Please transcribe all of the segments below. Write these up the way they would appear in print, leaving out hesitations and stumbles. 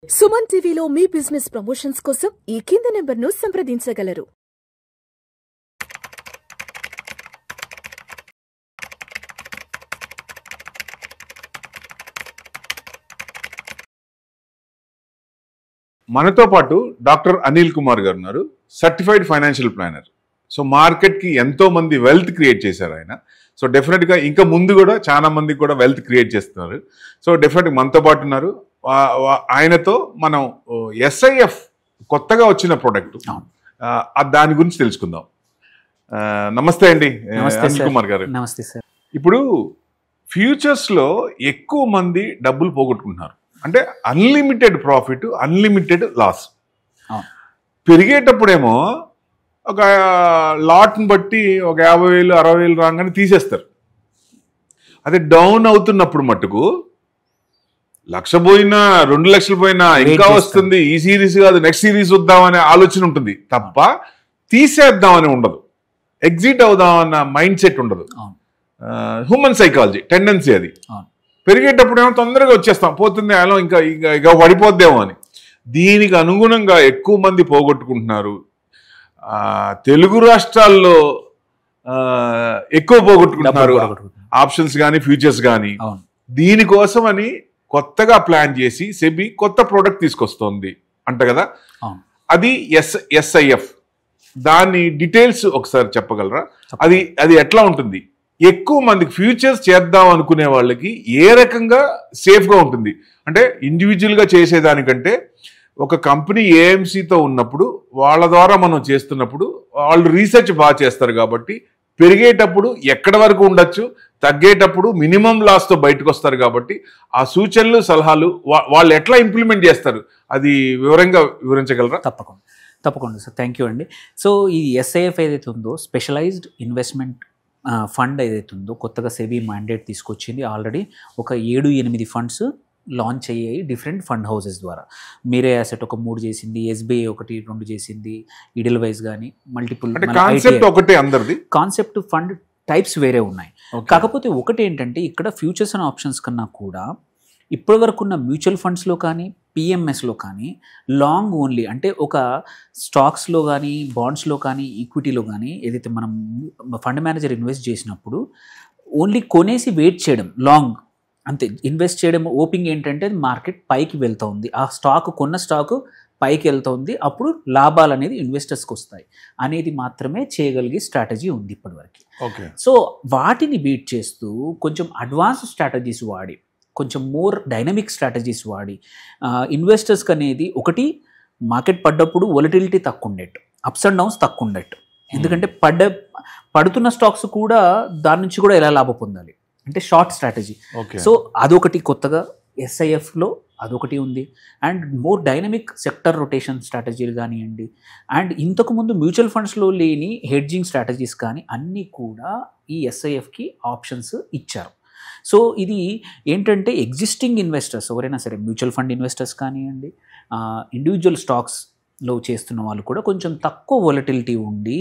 సుమన్ టీవీలో మీ business promotions కోసం ఈ కింది నెంబర్ను సంప్రదించగలరు. మనతో పాటు డాక్టర్ అనిల్ కుమార్ గారు ఉన్నారు, సర్టిఫైడ్ ఫైనాన్షియల్ ప్లానర్. సో మార్కెట్కి ఎంతో మంది వెల్త్ క్రియేట్ చేశారు ఆయన. సో డెఫినెట్గా ఇంకా ముందు కూడా చాలా మందికి కూడా వెల్త్ క్రియేట్ చేస్తున్నారు. సో డెఫినెట్గా మనతో పాటు ఉన్నారు. ఆయనతో మనం SIF కొత్తగా వచ్చిన ప్రోడక్ట్ దాని గురించి తెలుసుకుందాం. నమస్తే అండి అనిల్ కుమార్ గారు. నమస్తే సార్. ఇప్పుడు ఫ్యూచర్స్లో ఎక్కువ మంది డబ్బులు పోగొట్టుకుంటున్నారు. అంటే అన్లిమిటెడ్ ప్రాఫిట్, అన్లిమిటెడ్ లాస్. పెరిగేటప్పుడేమో ఒక లాట్ని బట్టి ఒక 50,000 60,000 రాగానే తీసేస్తారు. అదే డౌన్ అవుతున్నప్పుడు మట్టుకు 1,00,000 పోయినా 2,00,000 పోయినా ఇంకా వస్తుంది, ఈ సిరీస్ కాదు నెక్స్ట్ సిరీస్ వద్దామనే ఆలోచన ఉంటుంది తప్ప తీసేద్దామని ఉండదు, ఎగ్జిట్ అవుదామన్న మైండ్ సెట్ ఉండదు. హ్యూమన్ సైకాలజీ టెండెన్సీ అది. పెరిగేటప్పుడు ఏమో తొందరగా వచ్చేస్తాం, పోతుంది అలా ఇంకా ఇక పడిపోద్దేమో అని. దీనికి అనుగుణంగా ఎక్కువ మంది పోగొట్టుకుంటున్నారు. తెలుగు రాష్ట్రాల్లో ఎక్కువ పోగొట్టుకుంటున్నారు ఆప్షన్స్ కానీ ఫ్యూచర్స్ కానీ. దీనికోసం అని కొత్తగా ప్లాన్ చేసి సెబీ కొత్త ప్రోడక్ట్ తీసుకొస్తోంది అంట కదా, అది SIF. దాని డీటెయిల్స్ ఒకసారి చెప్పగలరా? అది ఎట్లా ఉంటుంది? ఎక్కువ మందికి ఫ్యూచర్స్ చేద్దాం అనుకునే వాళ్ళకి ఏ రకంగా సేఫ్గా ఉంటుంది? అంటే ఇండివిజువల్గా చేసేదానికంటే ఒక కంపెనీ AMCతో ఉన్నప్పుడు వాళ్ళ ద్వారా మనం చేస్తున్నప్పుడు వాళ్ళు రీసెర్చ్ బాగా చేస్తారు కాబట్టి పెరిగేటప్పుడు ఎక్కడి వరకు ఉండొచ్చు, తగ్గేటప్పుడు మినిమం లాస్తో బయటకు వస్తారు కాబట్టి ఆ సూచనలు సలహాలు వాళ్ళు ఎట్లా ఇంప్లిమెంట్ చేస్తారు అది వివరంగా వివరించగలరా? తప్పకుండా సార్. థ్యాంక్ యూ అండి. సో ఈ SIF ఏదైతే ఉందో, స్పెషలైజ్డ్ ఇన్వెస్ట్మెంట్ ఫండ్ ఏదైతే ఉందో, కొత్తగా సెబీ మ్యాండేట్ తీసుకొచ్చింది. ఆల్రెడీ ఒక 7-8 ఫండ్స్ లాంచ్ అయ్యాయి డిఫరెంట్ ఫండ్ హౌసెస్ ద్వారా. మీరే అసెట్ ఒక 3 చేసింది, SBI 1-2 చేసింది, ఈడెల్ వైజ్ కానీ మల్టిపుల్. కాన్సెప్ట్ ఫండ్ టైప్స్ వేరే ఉన్నాయి. కాకపోతే ఒకటి ఏంటంటే ఇక్కడ ఫ్యూచర్స్ అండ్ ఆప్షన్స్ కన్నా కూడా ఇప్పటి వరకు ఉన్న మ్యూచువల్ ఫండ్స్లో కానీ PMSలో కానీ లాంగ్ ఓన్లీ, అంటే ఒక స్టాక్స్లో కానీ బాండ్స్లో కానీ ఈక్విటీలో కానీ ఏదైతే మనం ఫండ్ మేనేజర్ ఇన్వెస్ట్ చేసినప్పుడు ఓన్లీ కొనేసి వెయిట్ చేయడం, లాంగ్ అంతే ఇన్వెస్ట్ చేయడం. ఓపింగ్ ఏంటంటే మార్కెట్ పైకి వెళ్తుంది, ఆ స్టాక్ కొన్న స్టాక్ పైకి వెళ్తుంది, అప్పుడు లాభాలు అనేది ఇన్వెస్టర్స్కి వస్తాయి అనేది మాత్రమే చేయగలిగే స్ట్రాటజీ ఉంది ఇప్పటివరకు. సో వాటిని బీట్ చేస్తూ కొంచెం అడ్వాన్స్ స్ట్రాటజీస్ వాడి, కొంచెం మోర్ డైనమిక్ స్ట్రాటజీస్ వాడి ఇన్వెస్టర్స్కి అనేది ఒకటి మార్కెట్ పడ్డప్పుడు వొలటిలిటీ తక్కువ ఉండేట్టు, అప్స్ అండ్ డౌన్స్ తక్కువ ఉండేట్టు. ఎందుకంటే పడుతున్న స్టాక్స్ కూడా దాని నుంచి కూడా ఎలా లాభం పొందాలి అంటే షార్ట్ స్ట్రాటజీ. సో అదొకటి కొత్తగా SIFలో అదొకటి ఉంది. And more dynamic sector rotation స్ట్రాటజీలు కానివ్వండి, అండ్ ఇంతకుముందు మ్యూచువల్ ఫండ్స్లో లేని హెడ్జింగ్ స్ట్రాటజీస్ కానీ అన్నీ కూడా ఈ SIFకి ఆప్షన్స్ ఇచ్చారు. సో ఇది ఏంటంటే ఎగ్జిస్టింగ్ ఇన్వెస్టర్స్ ఎవరైనా సరే, మ్యూచువల్ ఫండ్ ఇన్వెస్టర్స్ కానివ్వండి, ఇండివిజువల్ స్టాక్స్లో చేస్తున్న వాళ్ళు కూడా కొంచెం తక్కువ వొలటిలిటీ ఉండి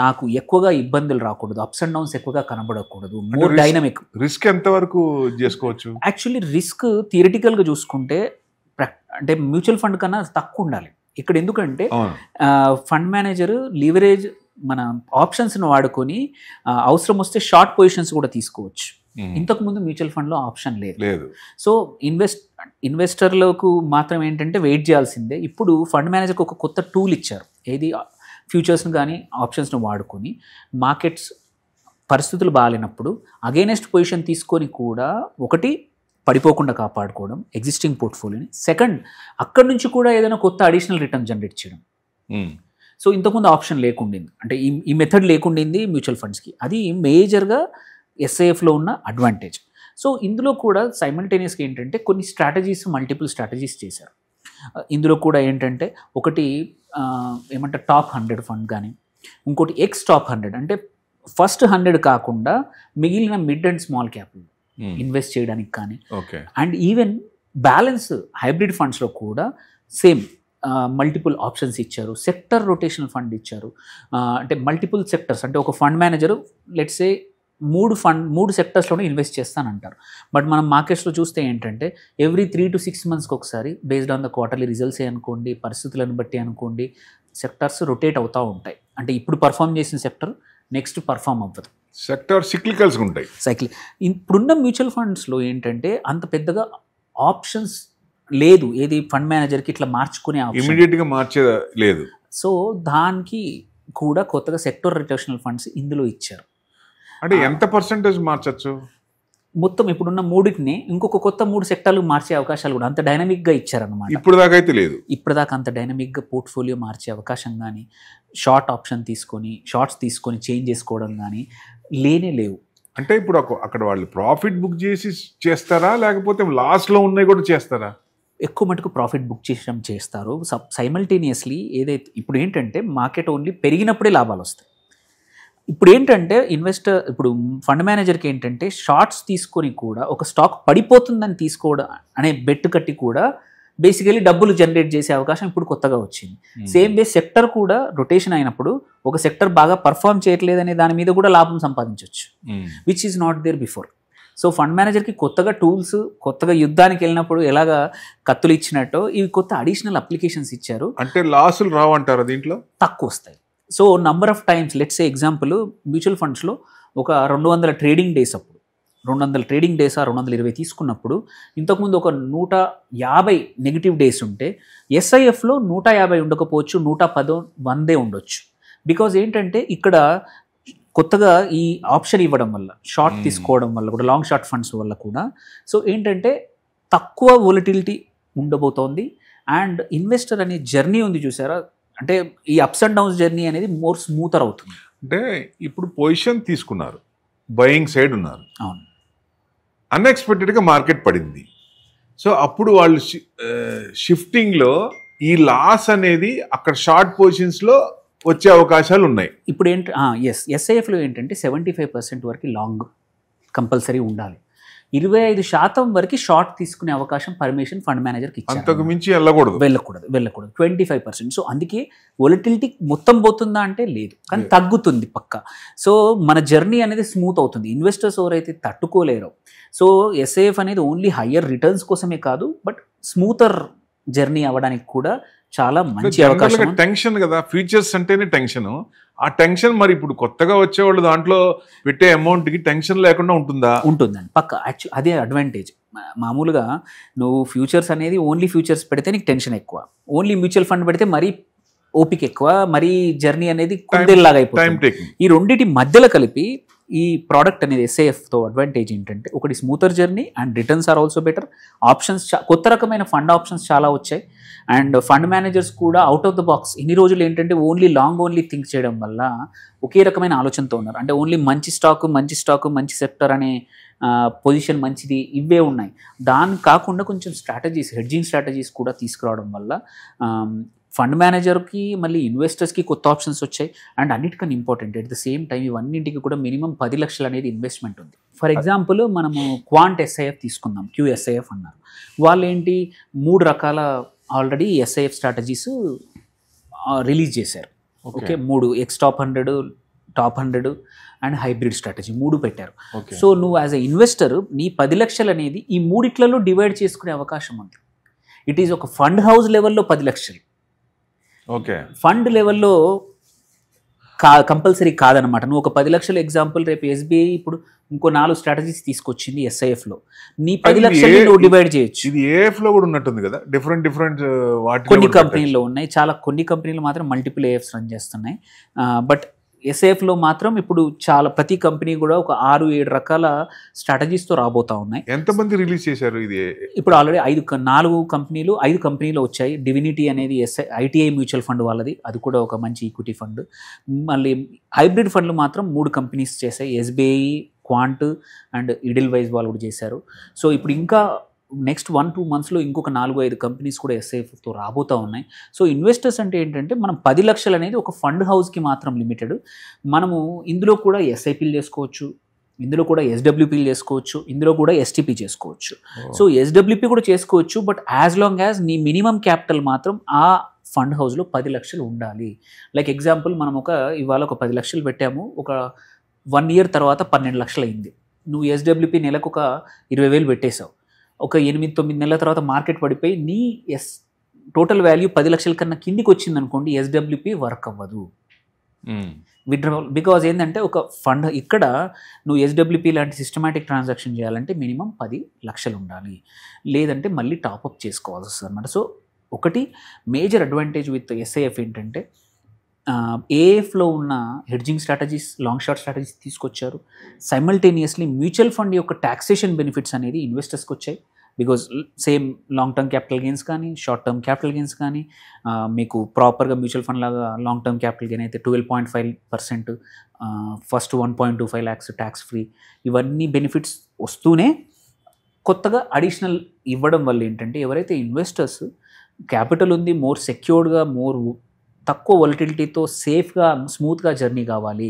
నాకు ఎక్కువగా ఇబ్బందులు రాకూడదు, అప్స్ అండ్ డౌన్స్ ఎక్కువగా కనబడకూడదు, మోర్ డైనమిక్. రిస్క్ ఎంతవరకు చేసుకోవచ్చు? యాక్చువల్లీ రిస్క్ థియరిటికల్గా చూసుకుంటే అంటే మ్యూచువల్ ఫండ్ కన్నా తక్కువ ఉండాలి ఇక్కడ. ఎందుకంటే ఫండ్ మేనేజర్ లీవరేజ్ మన ఆప్షన్స్ను వాడుకొని అవసరం వస్తే షార్ట్ పొజిషన్స్ కూడా తీసుకోవచ్చు. ఇంతకుముందు మ్యూచువల్ ఫండ్లో ఆప్షన్ లేదు. సో ఇన్వెస్టర్లకు మాత్రం ఏంటంటే వెయిట్ చేయాల్సిందే. ఇప్పుడు ఫండ్ మేనేజర్కి ఒక కొత్త టూల్ ఇచ్చారు, ఏది ఫ్యూచర్స్ని కానీ ఆప్షన్స్ని వాడుకొని మార్కెట్స్ పరిస్థితులు బాగాలేనప్పుడు అగైనెస్ట్ పొజిషన్ తీసుకొని కూడా ఒకటి పడిపోకుండా కాపాడుకోవడం ఎగ్జిస్టింగ్ పోర్ట్ఫోలియోని, సెకండ్ అక్కడి నుంచి కూడా ఏదైనా కొత్త అడిషనల్ రిటర్న్ జనరేట్ చేయడం. సో ఇంతకుముందు ఆప్షన్ లేకుండింది, అంటే ఈ మెథడ్ లేకుండింది మ్యూచువల్ ఫండ్స్కి. అది మేజర్గా SIFలో ఉన్న అడ్వాంటేజ్. సో ఇందులో కూడా సైమల్టేనియస్గా ఏంటంటే కొన్ని స్ట్రాటజీస్, మల్టిపుల్ స్ట్రాటజీస్ చేశారు. ఇందులో కూడా ఏంటంటే ఒకటి ఏమంటారు టాప్ 100 ఫండ్ కానీ, ఇంకోటి టాప్ 100 అంటే ఫస్ట్ 100 కాకుండా మిగిలిన మిడ్ అండ్ స్మాల్ క్యాప్లో ఇన్వెస్ట్ చేయడానికి కానీ, అండ్ ఈవెన్ బ్యాలెన్స్ హైబ్రిడ్ ఫండ్స్లో కూడా సేమ్ మల్టిపుల్ ఆప్షన్స్ ఇచ్చారు. సెక్టర్ రొటేషనల్ ఫండ్ ఇచ్చారు, అంటే మల్టిపుల్ సెక్టర్స్. అంటే ఒక ఫండ్ మేనేజరు లెట్స్ సే మూడు సెక్టర్స్లోనే ఇన్వెస్ట్ చేస్తానంటారు. బట్ మనం మార్కెట్స్లో చూస్తే ఏంటంటే ఎవ్రీ 3 to 6 monthsకి ఒకసారి based on the quarterly results అనుకోండి, పరిస్థితులను బట్టి అనుకోండి, సెక్టర్స్ రొటేట్ అవుతూ ఉంటాయి. అంటే ఇప్పుడు పర్ఫామ్ చేసిన సెక్టర్ నెక్స్ట్ పర్ఫామ్ అవ్వదు. సెక్టర్ సిక్లికల్స్ ఉంటాయి. ఇప్పుడున్న మ్యూచువల్ ఫండ్స్లో ఏంటంటే అంత పెద్దగా ఆప్షన్స్ లేదు. ఏది ఫండ్ మేనేజర్కి ఇట్లా మార్చుకునే ఇమీడియట్గా మార్చే లేదు. సో దానికి కూడా కొత్తగా సెక్టర్ రొటేషనల్ ఫండ్స్ ఇందులో ఇచ్చారు. అంటే ఎంత పర్సెంటేజ్ మార్చచ్చు? మొత్తం ఇప్పుడున్న మూడింటిని ఇంకొక కొత్త 3 సెక్టార్లు మార్చే అవకాశాలు కూడా అంత డైనమిక్గా ఇచ్చారనమాట. ఇప్పుడు దాకా అయితే లేదు. ఇప్పటిదాకా అంత డైనమిక్గా పోర్ట్ఫోలియో మార్చే అవకాశం కానీ, షార్ట్స్ తీసుకొని చేంజ్ చేసుకోవడం కానీ లేవు. అంటే ఇప్పుడు అక్కడ వాళ్ళు ప్రాఫిట్ బుక్ చేసి చేస్తారా, లేకపోతే లాస్లో ఉన్నాయి కూడా చేస్తారా? ఎక్కువ మటుకు ప్రాఫిట్ బుక్ చేస్తారు. సైమల్టేనియస్లీ ఏదైతే ఇప్పుడు ఏంటంటే మార్కెట్ ఓన్లీ పెరిగినప్పుడే లాభాలు వస్తాయి. ఇప్పుడు ఏంటంటే ఇప్పుడు ఫండ్ మేనేజర్కి ఏంటంటే షార్ట్స్ తీసుకొని కూడా ఒక స్టాక్ పడిపోతుందని తీసుకోవడం అనే బెట్ కట్టి కూడా బేసికలీ డబ్బులు జనరేట్ చేసే అవకాశం ఇప్పుడు కొత్తగా వచ్చింది. సేమ్ వే సెక్టర్ కూడా రొటేషన్ అయినప్పుడు ఒక సెక్టర్ బాగా పర్ఫామ్ చేయట్లేదనే దాని మీద కూడా లాభం సంపాదించవచ్చు, which is not there before. So fund మేనేజర్కి కొత్తగా టూల్స్, కొత్తగా యుద్ధానికి వెళ్ళినప్పుడు ఎలాగా కత్తులు ఇచ్చినట్టు ఇవి కొత్త అడిషనల్ అప్లికేషన్స్ ఇచ్చారు. అంటే లాసులు రావంటారా దీంట్లో? తక్కువ వస్తాయి. So number of times let's A example mutual ఫండ్స్లో ఒక 200 ట్రేడింగ్ డేస్ అప్పుడు 200 ట్రేడింగ్ డేసా 220 తీసుకున్నప్పుడు ఇంతకుముందు ఒక 150 నెగిటివ్ డేస్ ఉంటే ఎస్ఐఎఫ్లో 150 ఉండకపోవచ్చు, 110, 100 ఉండొచ్చు. బికాజ్ ఏంటంటే ఇక్కడ కొత్తగా ఈ ఆప్షన్ ఇవ్వడం వల్ల, షార్ట్ తీసుకోవడం వల్ల కూడా, లాంగ్ షార్ట్ ఫండ్స్ వల్ల కూడా సో ఏంటంటే తక్కువ వోలటిలిటీ ఉండబోతోంది. అండ్ ఇన్వెస్టర్ అనే జర్నీ ఉంది చూసారా, అంటే ఈ అప్స్ అండ్ డౌన్స్ జర్నీ అనేది మోర్ స్మూతర్ అవుతుంది. అంటే ఇప్పుడు పొజిషన్ తీసుకున్నారు, బయింగ్ సైడ్ ఉన్నారు, అవును, అన్ఎక్స్పెక్టెడ్గా మార్కెట్ పడింది. సో అప్పుడు వాళ్ళు షిఫ్టింగ్లో ఈ లాస్ అనేది అక్కడ షార్ట్ పొజిషన్స్లో వచ్చే అవకాశాలు ఉన్నాయి. ఇప్పుడు ఎస్ఐఎఫ్లో ఏంటంటే 75% వరకు లాంగ్ కంపల్సరీ ఉండాలి, 25% వరకు షార్ట్ తీసుకునే అవకాశం పర్మిషన్ ఫండ్ మేనేజర్కి ఇచ్చారు. అంతకు మించి వెళ్ళకూడదు 25%. సో అందుకే వొలటిలిటీ మొత్తం పోతుందా అంటే లేదు, కానీ తగ్గుతుంది పక్క. సో మన జర్నీ అనేది స్మూత్ అవుతుంది. ఇన్వెస్టర్స్ ఎవరైతే తట్టుకోలేరో, సో ఎస్ఐఎఫ్ అనేది ఓన్లీ హయ్యర్ రిటర్న్స్ కోసమే కాదు, బట్ స్మూతర్ జర్నీ అవ్వడానికి కూడా చాలా మంచి అవకాశం. టెన్షన్ కదా, ఫ్యూచర్స్ అంటేనే టెన్షన్. ఆ టెన్షన్ మరి ఇప్పుడు కొత్తగా వచ్చేవాళ్ళు దాంట్లో పెట్టే అమౌంట్కి టెన్షన్ లేకుండా ఉంటుందా? ఉంటుందండి పక్క. అదే అడ్వాంటేజ్. మామూలుగా నువ్వు ఫ్యూచర్స్ అనేది ఓన్లీ ఫ్యూచర్స్ పెడితే నీకు టెన్షన్ ఎక్కువ, ఓన్లీ మ్యూచువల్ ఫండ్ పెడితే మరీ ఓపిక ఎక్కువ, మరీ జర్నీ అనేది కుందేలాగా అయిపోతుంది. ఈ రెండింటి మధ్యలో కలిపి ఈ ప్రోడక్ట్ అనేది ఎస్ఐఎఫ్తో అడ్వాంటేజ్ ఏంటంటే ఒకటి smoother journey and returns are also better. Options కొత్త రకమైన ఫండ్ ఆప్షన్స్ చాలా వచ్చాయి. అండ్ ఫండ్ మేనేజర్స్ కూడా అవుట్ ఆఫ్ ద బాక్స్. ఇన్ని రోజులు ఏంటంటే ఓన్లీ థింక్ చేయడం వల్ల ఒకే రకమైన ఆలోచనతో ఉన్నారు. అంటే ఓన్లీ మంచి స్టాక్ మంచి సెక్టర్ అనే పొజిషన్ మంచిది ఇవే ఉన్నాయి. దాని కాకుండా కొంచెం హెడ్జింగ్ స్ట్రాటజీస్ కూడా తీసుకురావడం వల్ల ఫండ్ మేనేజర్కి మళ్ళీ ఇన్వెస్టర్స్కి కొత్త ఆప్షన్స్ వచ్చాయి. అండ్ అన్నిటికన్నా important at the same time ఇవన్నింటికి కూడా మినిమం 10 లక్షలు అనేది ఇన్వెస్ట్మెంట్ ఉంది. ఫర్ ఎగ్జాంపుల్ మనము క్వాంట్ ఎస్ఐఎఫ్ తీసుకుందాం, QSIF అన్నారు. వాళ్ళు ఏంటి 3 రకాల ఆల్రెడీ ఎస్ఐఎఫ్ స్ట్రాటజీస్ రిలీజ్ చేశారు. Okay, 3 X top 100, top 100 and hybrid strategy 3 పెట్టారు. సో నువ్వు యాజ్ ఎ ఇన్వెస్టర్ నీ 10 లక్షలు అనేది ఈ 3 డివైడ్ చేసుకునే అవకాశం ఉంది. ఇట్ ఈజ్ ఒక ఫండ్ హౌస్ లెవెల్లో 10 లక్షలు, ఓకే, ఫండ్ లెవెల్లో కంపల్సరీ కాదనమాట. నువ్వు ఒక 10 లక్షలు ఎగ్జాంపుల్ రేపు SBI ఇప్పుడు ఇంకో 4 స్ట్రాటజీస్ తీసుకొచ్చింది ఎస్ఐఎఫ్లో, నీ 10 లక్షలు నువ్వు డివైడ్ చేయొచ్చు. ఇది AF లో కూడా ఉన్నట్టుంది కదా, డిఫరెంట్ కొన్ని కంపెనీల్లో ఉన్నాయి, కొన్ని కంపెనీలు మాత్రం మల్టిపుల్ AFs రన్ చేస్తున్నాయి. బట్ ఎస్ఐఎఫ్లో మాత్రం ఇప్పుడు ప్రతి కంపెనీ కూడా ఒక 6-7 రకాల స్ట్రాటజీస్తో రాబోతా ఉన్నాయి. ఎంతమంది రిలీజ్ చేశారు ఇది? ఇప్పుడు ఆల్రెడీ 5 కంపెనీలు వచ్చాయి. డివినిటీ అనేది ITI మ్యూచువల్ ఫండ్ వాళ్ళది, అది కూడా ఒక మంచి ఈక్విటీ ఫండ్. మళ్ళీ హైబ్రిడ్ ఫండ్లు మాత్రం 3 కంపెనీస్ చేశాయి, SBI, క్వాంట్ అండ్ ఇడిల్వైజ్ వాళ్ళు కూడా చేశారు. సో ఇప్పుడు ఇంకా నెక్స్ట్ 1-2 మంత్స్లో ఇంకొక 4-5 కంపెనీస్ కూడా ఎస్ఐఎఫ్తో రాబోతూ ఉన్నాయి. సో ఇన్వెస్టర్స్ అంటే ఏంటంటే మనం 10 లక్షలు అనేది ఒక ఫండ్ హౌస్కి మాత్రం లిమిటెడ్. మనము ఇందులో కూడా SIPలు చేసుకోవచ్చు, ఇందులో కూడా SWPలు చేసుకోవచ్చు, ఇందులో కూడా STP చేసుకోవచ్చు. సో SWP కూడా చేసుకోవచ్చు, బట్ యాజ్ లాంగ్ యాజ్ నీ మినిమం క్యాపిటల్ మాత్రం ఆ ఫండ్ హౌస్లో 10 లక్షలు ఉండాలి. లైక్ ఎగ్జాంపుల్ మనం ఇవాళ ఒక 10 లక్షలు పెట్టాము, ఒక 1 year తర్వాత 12 లక్షలు అయింది. నువ్వు ఎస్డబ్ల్యూపీ నెలకు ఒక 20,000 పెట్టేశావు. ఒక 8-9 నెలల తర్వాత మార్కెట్ పడిపోయి నీ టోటల్ వాల్యూ 10 లక్షల కన్నా కిందికి వచ్చింది అనుకోండి, ఎస్డబ్ల్యూపీ వర్క్ అవ్వదు. విత్డ్రావల్ బికాజ్ ఏంటంటే ఒక ఫండ్ ఇక్కడ నువ్వు ఎస్డబ్ల్యూపీ లాంటి సిస్టమాటిక్ ట్రాన్సాక్షన్ చేయాలంటే మినిమం 10 లక్షలు ఉండాలి, లేదంటే మళ్ళీ టాప్అప్ చేసుకోవాల్సి వస్తుంది అనమాట. సో ఒకటి మేజర్ అడ్వాంటేజ్ విత్ ఎస్ఐఎఫ్ ఏంటంటే ఏఎఫ్లో ఉన్న hedging strategies, long short strategies తీసుకొచ్చారు. సైమల్టేనియస్లీ మ్యూచువల్ ఫండ్ యొక్క టాక్సేషన్ బెనిఫిట్స్ అనేది ఇన్వెస్టర్స్కి వచ్చాయి. Because same long term capital gains కానీ, షార్ట్ టర్మ్ క్యాపిటల్ గెయిన్స్ కానీ, మీకు ప్రాపర్గా మ్యూచువల్ ఫండ్ లాగా లాంగ్ టర్మ్ క్యాపిటల్ గెయిన్ అయితే 12.5%, ఫస్ట్ 1.25 lakhs ట్యాక్స్ ఫ్రీ, ఇవన్నీ బెనిఫిట్స్ వస్తూనే కొత్తగా అడిషనల్ ఇవ్వడం వల్ల ఏంటంటే ఎవరైతే ఇన్వెస్టర్స్ క్యాపిటల్ ఉంది, మోర్ సెక్యూర్డ్గా, మోర్ తక్కువ వాలటిలిటీతో సేఫ్గా స్మూత్గా జర్నీ కావాలి,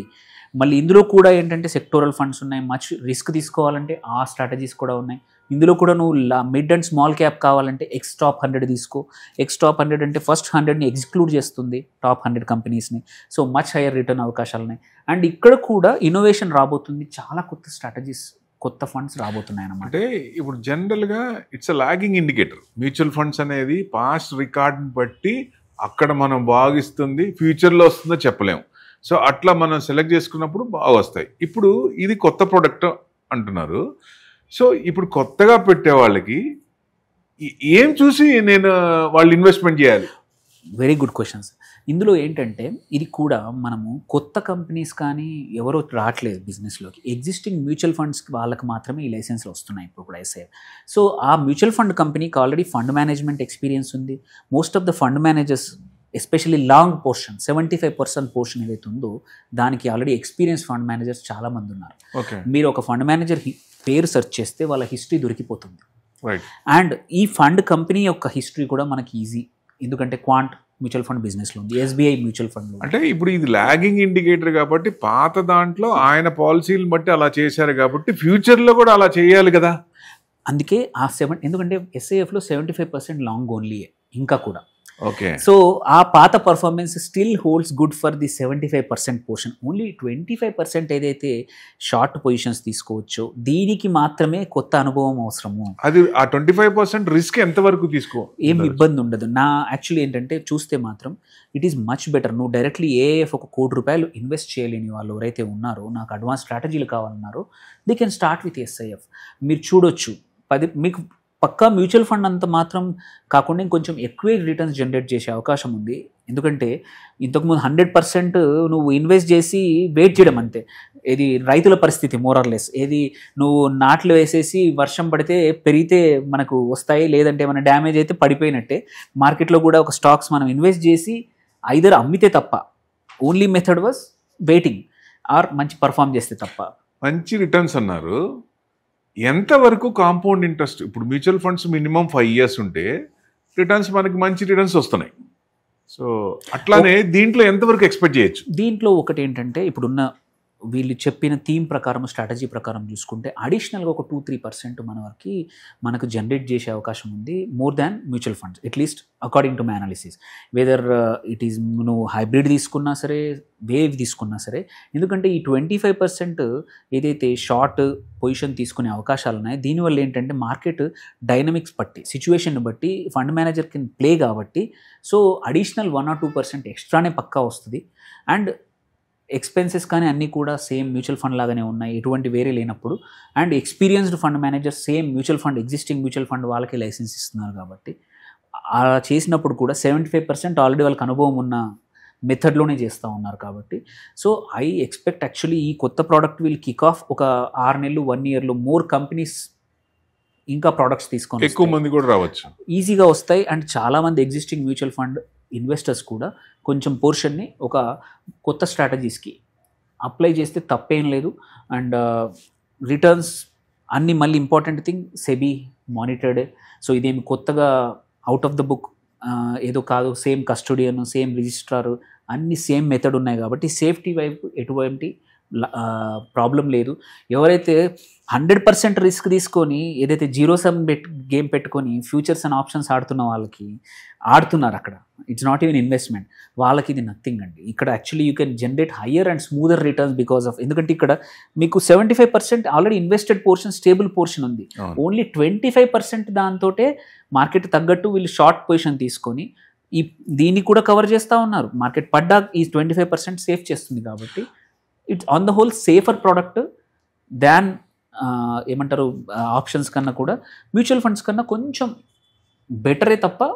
మళ్ళీ ఇందులో కూడా ఏంటంటే సెక్టోరల్ ఫండ్స్ ఉన్నాయి, మచ్ రిస్క్ తీసుకోవాలంటే ఆ స్ట్రాటజీస్ కూడా ఉన్నాయి. ఇందులో కూడా నువ్వు మిడ్ అండ్ స్మాల్ క్యాప్ కావాలంటే ఎక్స్ టాప్ 100 తీసుకో. ఎక్స్ టాప్ 100 అంటే ఫస్ట్ 100ని ఎగ్జిక్లూడ్ చేస్తుంది, టాప్ 100 కంపెనీస్ని. సో మచ్ హైయర్ రిటర్న్ అవకాశాలు ఉన్నాయి. అండ్ ఇక్కడ కూడా ఇన్నోవేషన్ రాబోతుంది, చాలా కొత్త స్ట్రాటజీస్, కొత్త ఫండ్స్ రాబోతున్నాయి అన్నమాట. అంటే ఇప్పుడు జనరల్గా it's a lagging indicator. Mutual funds అనేది పాస్ట్ రికార్డ్ని బట్టి అక్కడ మనం భావిస్తుంది, ఫ్యూచర్లో వస్తుందో చెప్పలేము. సో అట్లా మనం సెలెక్ట్ చేసుకున్నప్పుడు బాగా వస్తాయి. ఇప్పుడు ఇది కొత్త ప్రోడక్ట్ అంటున్నారు. సో ఇప్పుడు కొత్తగా పెట్టే వాళ్ళకి ఏం చూసి వాళ్ళు ఇన్వెస్ట్మెంట్ చేయాలి? Very good questions. ఇందులో ఏంటంటే ఇది కూడా మనము కొత్త కంపెనీస్ కానీ ఎవరో రావట్లేదు బిజినెస్లోకి, ఎగ్జిస్టింగ్ మ్యూచువల్ ఫండ్స్ వాళ్ళకి మాత్రమే ఈ లైసెన్స్లు వస్తున్నాయి ఇప్పుడు కూడా ఎస్ఐఎఫ్. సో ఆ మ్యూచువల్ ఫండ్ కంపెనీకి ఆల్రెడీ ఫండ్ మేనేజ్మెంట్ ఎక్స్పీరియన్స్ ఉంది. Most of the fund managers especially long portion 75% portion ఏదైతే ఉందో దానికి ఆల్రెడీ ఎక్స్పీరియన్స్ ఫండ్ మేనేజర్స్ చాలామంది ఉన్నారు. మీరు ఒక ఫండ్ మేనేజర్ పేరు సెర్చ్ చేస్తే వాళ్ళ హిస్టరీ దొరికిపోతుంది. అండ్ ఈ ఫండ్ కంపెనీ యొక్క హిస్టరీ కూడా మనకి ఈజీ, ఎందుకంటే క్వాంట్ మ్యూచువల్ ఫండ్ బిజినెస్లో ఉంది, ఎస్బీఐ మ్యూచువల్ ఫండ్. అంటే ఇప్పుడు ఇది లాగింగ్ ఇండికేటర్ కాబట్టి పాత దాంట్లో ఆయన పాలసీలను బట్టి అలా చేశారు కాబట్టి ఫ్యూచర్లో కూడా అలా చేయాలి కదా. అందుకే ఆ ఎందుకంటే ఎస్ఐఎఫ్లో 75% లాంగ్ ఓన్లీయే ఇంకా కూడా. ఓకే. సో ఆ పాత performance still holds good for the 75% portion. Only 25% ఏదైతే షార్ట్ పొజిషన్స్ తీసుకోవచ్చో దీనికి మాత్రమే కొత్త అనుభవం అవసరము. అది ఆ 25% రిస్క్ ఎంతవరకు ఏం ఇబ్బంది ఉండదు. నా యాక్చువల్లీ ఏంటంటే చూస్తే మాత్రం ఇట్ ఈస్ మచ్ బెటర్. నువ్వు డైరెక్ట్లీ ఏఎఫ్ ఒక ₹1,00,00,000 ఇన్వెస్ట్ చేయలేని వాళ్ళు ఎవరైతే ఉన్నారో, నాకు అడ్వాన్స్ స్ట్రాటజీలు కావాలన్నారో, they can start with SIF. మీరు చూడొచ్చు, మీకు పక్కా మ్యూచువల్ ఫండ్ అంత మాత్రం కాకుండా ఇంకొంచెం ఎక్కువ రిటర్న్స్ జనరేట్ చేసే అవకాశం ఉంది. ఎందుకంటే ఇంతకుముందు 100% నువ్వు ఇన్వెస్ట్ చేసి వెయిట్ చేయడం అంతే. ఇది రైతుల పరిస్థితి మోరర్లెస్. ఏది నువ్వు నాట్లు వేసేసి వర్షం పడితే పెరిగితే మనకు వస్తాయి, లేదంటే మన డ్యామేజ్ అయితే పడిపోయినట్టే. మార్కెట్లో కూడా ఒక స్టాక్స్ మనం ఇన్వెస్ట్ చేసి ఐదర్ అమ్మితే తప్ప, only method was waiting, or మంచి పర్ఫామ్ చేస్తే తప్ప. మంచి రిటర్న్స్ అన్నారు. ఎంతవరకు కాంపౌండ్ ఇంట్రెస్ట్? ఇప్పుడు మ్యూచువల్ ఫండ్స్ మినిమం 5 years ఉంటే రిటర్న్స్ మనకి మంచి రిటర్న్స్ వస్తున్నాయి. సో అట్లానే దీంట్లో ఎంతవరకు ఎక్స్పెక్ట్ చేయొచ్చు? దీంట్లో ఒకటి ఏంటంటే ఇప్పుడున్న వీళ్ళు చెప్పిన థీమ్ ప్రకారం, స్ట్రాటజీ ప్రకారం చూసుకుంటే అడిషనల్గా ఒక 2-3% మనకు జనరేట్ చేసే అవకాశం ఉంది, more than mutual funds, at least according to my analysis. Whether it is నువ్వు హైబ్రిడ్ తీసుకున్నా సరే, వేవ్ తీసుకున్నా సరే. ఎందుకంటే ఈ 25% ఏదైతే షార్ట్ పొజిషన్ తీసుకునే అవకాశాలు ఉన్నాయి, దీనివల్ల ఏంటంటే మార్కెట్ డైనమిక్స్ బట్టి, సిచ్యువేషన్ బట్టి ఫండ్ మేనేజర్ కెన్ ప్లే కాబట్టి, సో అడిషనల్ 1-2% ఎక్స్ట్రానే పక్కా వస్తుంది. అండ్ ఎక్స్పెన్సెస్ కానీ అన్నీ కూడా సేమ్ మ్యూచువల్ ఫండ్ లాగానే ఉన్నాయి, ఎటువంటి వేరే లేనప్పుడు. And experienced fund manager same mutual fund, existing mutual fund వాళ్ళకి లైసెన్స్ ఇస్తున్నారు కాబట్టి అలా చేసినప్పుడు కూడా 75% ఆల్రెడీ వాళ్ళకి అనుభవం ఉన్న మెథడ్లోనే చేస్తూ ఉన్నారు కాబట్టి. సో ఐ ఎక్స్పెక్ట్ యాక్చువల్లీ ఈ కొత్త ప్రోడక్ట్ విల్ కిక్ ఆఫ్ ఒక 6 నెలలు 1 yearలో మోర్ కంపెనీస్ ఇంకా ప్రోడక్ట్స్ తీసుకొని ఎక్కువ మంది కూడా రావచ్చు, ఈజీగా వస్తాయి. అండ్ చాలామంది ఎగ్జిస్టింగ్ మ్యూచువల్ ఫండ్ ఇన్వెస్టర్స్ కూడా కొంచెం పోర్షన్ని ఒక కొత్త స్ట్రాటజీస్కి అప్లై చేస్తే తప్పేం లేదు. అండ్ రిటర్న్స్ అన్నీ మళ్ళీ important thing SEBI monitored. So ఇదేమి కొత్తగా అవుట్ ఆఫ్ ద బుక్ ఏదో కాదు, సేమ్ కస్టోడియన్, సేమ్ రిజిస్ట్రార్, అన్ని సేమ్ మెథడ్ ఉన్నాయి కాబట్టి సేఫ్టీ వైపు ఎటువంటి ప్రాబ్లం లేదు. ఎవరైతే 100% రిస్క్ తీసుకొని ఏదైతే జీరో సమ్ గేమ్ పెట్టుకొని ఫ్యూచర్స్ అండ్ ఆప్షన్స్ ఆడుతున్నారు అక్కడ, ఇట్స్ నాట్ ఈవెన్ ఇన్వెస్ట్మెంట్, వాళ్ళకి ఇది నథింగ్ అండి. ఇక్కడ actually you can generate higher and smoother returns because of, ఎందుకంటే ఇక్కడ మీకు 75% already invested portion, stable portion ఉంది. ఓన్లీ 25% దాంతోటే మార్కెట్ తగ్గట్టు వీళ్ళు షార్ట్ పొజిషన్ తీసుకొని దీన్ని కూడా కవర్ చేస్తూ ఉన్నారు. మార్కెట్ పడ్డా ఈ 25% సేఫ్ చేస్తుంది కాబట్టి it's on the whole safer product than ఏమంటారు ఆప్షన్స్ కన్నా కూడా మ్యూచువల్ ఫండ్స్ కన్నా కొంచెం బెటరే తప్ప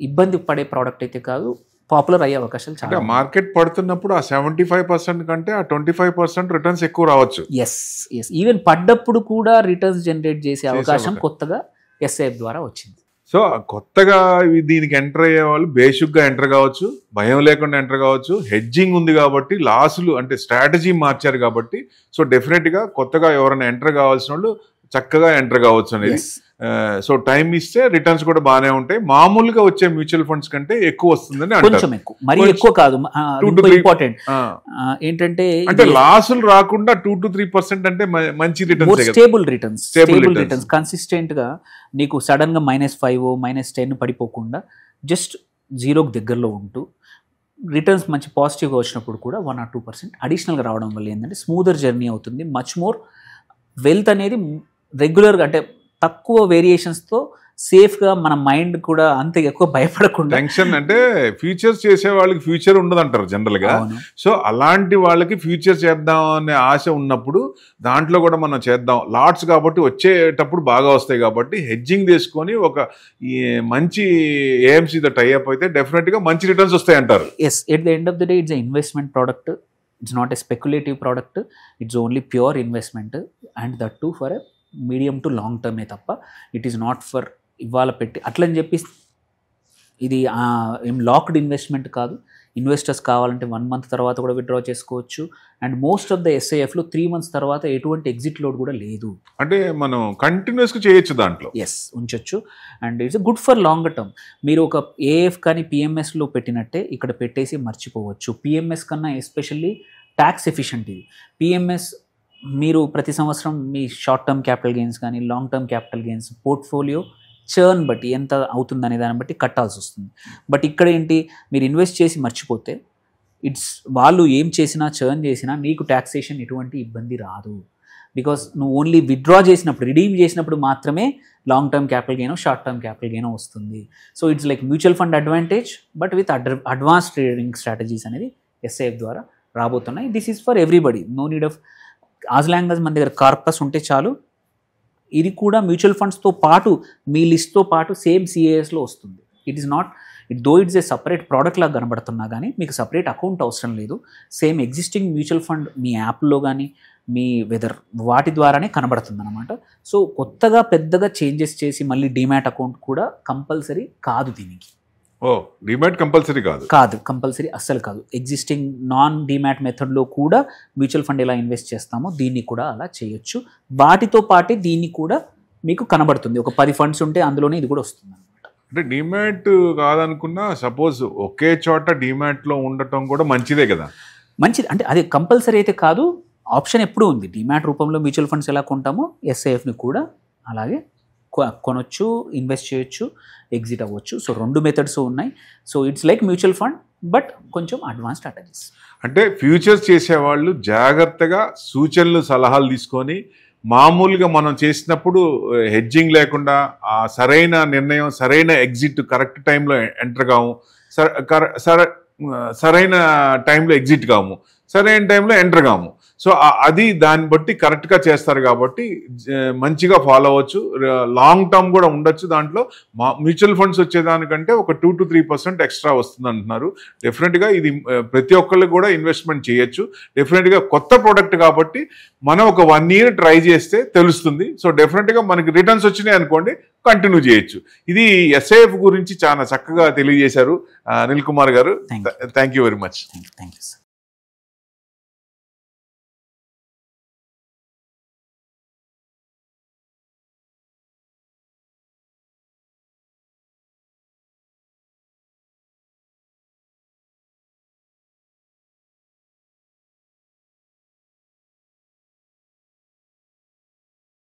ఇబ్బంది పడే ప్రోడక్ట్ అయితే కాదు. పాపులర్ అయ్యే అవకాశాలు చాలా. మార్కెట్ పడుతున్నప్పుడు ఆ 75% కంటే ఆ 25% రిటర్న్స్ ఎక్కువ రావచ్చు. ఎస్ ఈవెన్ పడ్డప్పుడు కూడా రిటర్న్స్ జనరేట్ చేసే అవకాశం కొత్తగా ఎస్ఐఎఫ్ ద్వారా వచ్చింది. సో కొత్తగా దీనికి ఎంటర్ అయ్యే వాళ్ళు బేసిక్గా ఎంటర్ కావచ్చు, భయం లేకుండా ఎంటర్ కావచ్చు. హెడ్జింగ్ ఉంది కాబట్టి లాసులు అంటే స్ట్రాటజీ మార్చారు కాబట్టి సో డెఫినెట్గా కొత్తగా ఎవరైనా ఎంటర్ కావాల్సిన వాళ్ళు చక్కగా ఎంటర్ కావచ్చు అనేది. సో టైం ఇస్తే రిటర్న్స్ కూడా బాగానే ఉంటాయి. మామూలుగా వచ్చే మ్యూచువల్ ఫండ్స్ కంటే ఎక్కువ వస్తుందని కొంచెం ఎక్కువ, మరి ఎక్కువ కాదు. ఇంపార్టెంట్ ఏంటంటే అంటే లాసులు రాకుండా 2 to 3% అంటే మంచి రిటర్న్స్, స్టేబుల్ రిటర్న్స్ కన్సిస్టెంట్ గా నీకు సడన్ గా -5 -10 పడిపోకుండా జస్ట్ జీరోకి దగ్గరలో ఉంటూ రిటర్న్స్ మంచి పాజిటివ్గా వచ్చినప్పుడు కూడా 1 or 2% అడిషనల్గా రావడం వల్ల ఏంటంటే స్మూదర్ జర్నీ అవుతుంది. మచ్ మోర్ వెల్త్ అనేది రెగ్యులర్గా అంటే తక్కువ వేరియేషన్స్తో సేఫ్గా మన మైండ్ కూడా అంత ఎక్కువ భయపడకుండా. టెన్షన్ అంటే ఫ్యూచర్స్ చేసే వాళ్ళకి ఫ్యూచర్ ఉండదు అంటారు జనరల్గా. సో అలాంటి వాళ్ళకి ఫ్యూచర్ చేద్దాం అనే ఆశ ఉన్నప్పుడు దాంట్లో కూడా మనం చేద్దాం. లాట్స్ కాబట్టి వచ్చేటప్పుడు బాగా వస్తాయి కాబట్టి హెడ్జింగ్ తీసుకొని ఒక మంచి ఏఎంసీతో టైఅప్ అయితే డెఫినెట్గా మంచి రిటర్న్స్ వస్తాయి అంటారు. Yes, at the end of the day it's investment product. It's not a speculative product, it's only pure investment and that to for a medium to long టర్మే తప్ప ఇట్ ఈస్ నాట్ ఫర్ ఇవాళ పెట్టి అట్లని చెప్పి ఇది ఏం locked investment కాదు. Investors కావాలంటే 1 month తర్వాత కూడా విత్డ్రా చేసుకోవచ్చు. అండ్ మోస్ట్ ఆఫ్ ద ఎస్ఐఎఫ్లో 3 months తర్వాత ఎటువంటి ఎగ్జిట్ లోడ్ కూడా లేదు. అంటే మనం కంటిన్యూస్గా చేయొచ్చు దాంట్లో. ఎస్, ఉంచొచ్చు. And it's good for longer term. మీరు ఒక ఏఎఫ్ కానీ పిఎంఎస్లో పెట్టినట్టే ఇక్కడ పెట్టేసి మర్చిపోవచ్చు. పిఎంఎస్ కన్నా ఎస్పెషల్లీ ట్యాక్స్ ఎఫిషియెంట్ ఇది. పిఎంఎస్ మీరు ప్రతి సంవత్సరం మీ షార్ట్ టర్మ్ క్యాపిటల్ గెయిన్స్ కానీ long term capital gains portfolio churn బట్టి ఎంత అవుతుందనే దాన్ని బట్టి కట్టాల్సి వస్తుంది. బట్ ఇక్కడ ఏంటి, మీరు ఇన్వెస్ట్ చేసి మర్చిపోతే వాళ్ళు ఏం చేసినా చర్న్ చేసినా నీకు ట్యాక్సేషన్ ఎటువంటి ఇబ్బంది రాదు. బికాస్ నువ్వు ఓన్లీ విత్డ్రా చేసినప్పుడు, రిడీమ్ చేసినప్పుడు మాత్రమే లాంగ్ టర్మ్ క్యాపిటల్ గెయినో షార్ట్ టర్మ్ క్యాపిటల్ గెయినో వస్తుంది. So it's like mutual fund advantage but with advance trading strategies అనేది ఎస్ఐఎఫ్ ద్వారా రాబోతున్నాయి. This is for everybody, no need of as long as మన దగ్గర కార్పస్ ఉంటే చాలు. ఇది కూడా మ్యూచువల్ ఫండ్స్తో పాటు మీ లిస్ట్తో పాటు సేమ్ సిఏఎస్లో వస్తుంది. It is not it's a separate product లాగా కనబడుతున్నా కానీ మీకు సపరేట్ అకౌంట్ అవసరం లేదు. సేమ్ ఎగ్జిస్టింగ్ మ్యూచువల్ ఫండ్ మీ యాప్లో కానీ మీ వాటి ద్వారానే కనబడుతుంది అనమాట. సో కొత్తగా పెద్దగా చేంజెస్ చేసి మళ్ళీ డీమ్యాట్ అకౌంట్ కూడా కంపల్సరీ కాదు దీనికి. డీమ్యాట్ కంపల్సరీ కంపల్సరీ అస్సలు కాదు. ఎగ్జిస్టింగ్ నాన్ డీమ్యాట్ మెథడ్లో కూడా మ్యూచువల్ ఫండ్ ఎలా ఇన్వెస్ట్ చేస్తామో దీన్ని కూడా అలా చేయొచ్చు. వాటితో పాటే దీన్ని కూడా మీకు కనబడుతుంది. ఒక 10 ఫండ్స్ ఉంటే అందులోనే ఇది కూడా వస్తుంది అనమాట. అంటే డీమ్యాట్ కాదనుకున్నా సపోజ్ ఒకే చోట డీమ్యాట్లో ఉండటం కూడా మంచిదే కదా. మంచిది అంటే అది కంపల్సరీ అయితే కాదు, ఆప్షన్ ఎప్పుడూ ఉంది. డీమ్యాట్ రూపంలో మ్యూచువల్ ఫండ్స్ ఎలా కొంటామో ఎస్ఐఎఫ్ని కూడా అలాగే కొనొచ్చు, ఇన్వెస్ట్ చేయొచ్చు, ఎగ్జిట్ అవ్వచ్చు. సో 2 మెథడ్స్ ఉన్నాయి. So it's like mutual fund but కొంచెం అడ్వాన్స్ స్ట్రాటజీస్. అంటే ఫ్యూచర్స్ చేసేవాళ్ళు జాగ్రత్తగా సూచనలు సలహాలు తీసుకొని మామూలుగా మనం చేసినప్పుడు హెడ్జింగ్ లేకుండా ఆ సరైన నిర్ణయం, సరైన ఎగ్జిట్, కరెక్ట్ టైంలో ఎంటర్ కాము, సరైన టైంలో ఎగ్జిట్ కాము, సరైన టైంలో ఎంటర్ కాము. సో అది దాన్ని బట్టి కరెక్ట్గా చేస్తారు కాబట్టి మంచిగా ఫాలో అవ్వచ్చు. లాంగ్ టర్మ్ కూడా ఉండొచ్చు. దాంట్లో మ్యూచువల్ ఫండ్స్ వచ్చేదానికంటే ఒక 2 to 3% ఎక్స్ట్రా వస్తుంది అంటున్నారు. డెఫినెట్గా ఇది ప్రతి ఒక్కళ్ళు కూడా ఇన్వెస్ట్మెంట్ చేయొచ్చు. డెఫినెట్గా కొత్త ప్రోడక్ట్ కాబట్టి మనం ఒక 1 year ట్రై చేస్తే తెలుస్తుంది. సో డెఫినెట్గా మనకి రిటర్న్స్ వచ్చినాయి అనుకోండి, కంటిన్యూ చేయొచ్చు. ఇది ఎస్ఐఎఫ్ గురించి చాలా చక్కగా తెలియజేశారు అనిల్ కుమార్ గారు. Thank you very much. Thank you sir.